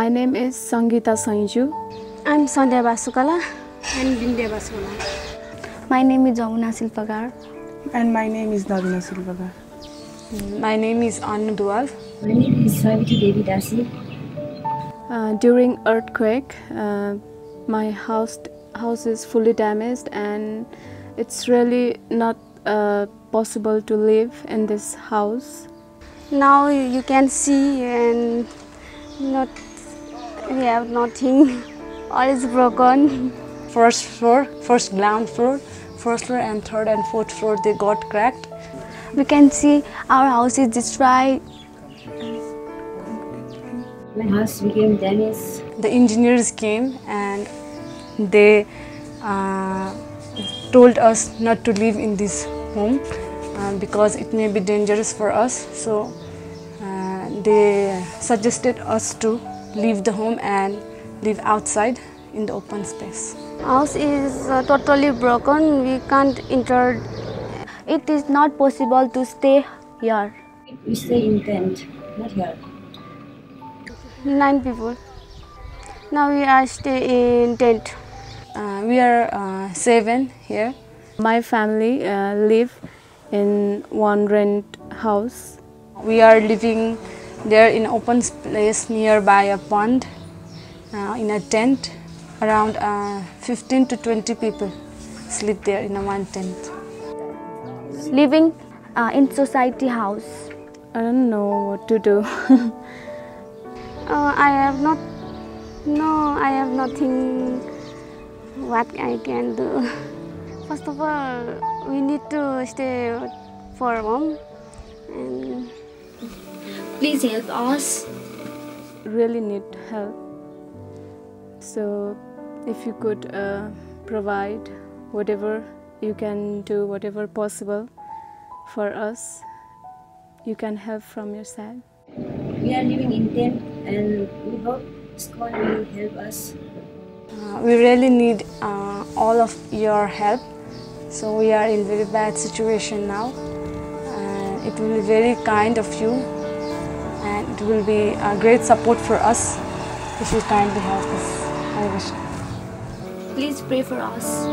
My name is Sangeeta Sainju. I'm Sandhya Basukala and Vindhya Basukala. My name is Jamuna Silpagar. And my name is Navina Silvagar. My name is Anu Dual. My name is Saviti Devi Dasi. During earthquake, my house is fully damaged, and it's really not possible to live in this house. Now you can see, and we have nothing. All is broken. First floor, first ground floor, first floor and third and fourth floor, they got cracked. We can see our house is destroyed. My house became damaged. The engineers came and they told us not to live in this home because it may be dangerous for us. So they suggested us to leave the home and live outside in the open space. House is totally broken. We can't enter. It is not possible to stay here. We stay in tent, not here. 9 people. Now we are stay in tent. We are 7 here. My family live in one rent house. We are living there in open place nearby a pond in a tent. Around 15 to 20 people sleep there in a one tent. Living in society house. I don't know what to do. I have nothing what I can do. First of all, we need to stay for home. And Please help us. Really need help. So if you could provide whatever you can do, whatever possible for us, you can help from your side. We are living in tent and we hope ISKCON will help us. We really need all of your help. So we are in very bad situation now. It will be very kind of you, and it will be a great support for us if you kindly help us. Hare Krishna. Please pray for us.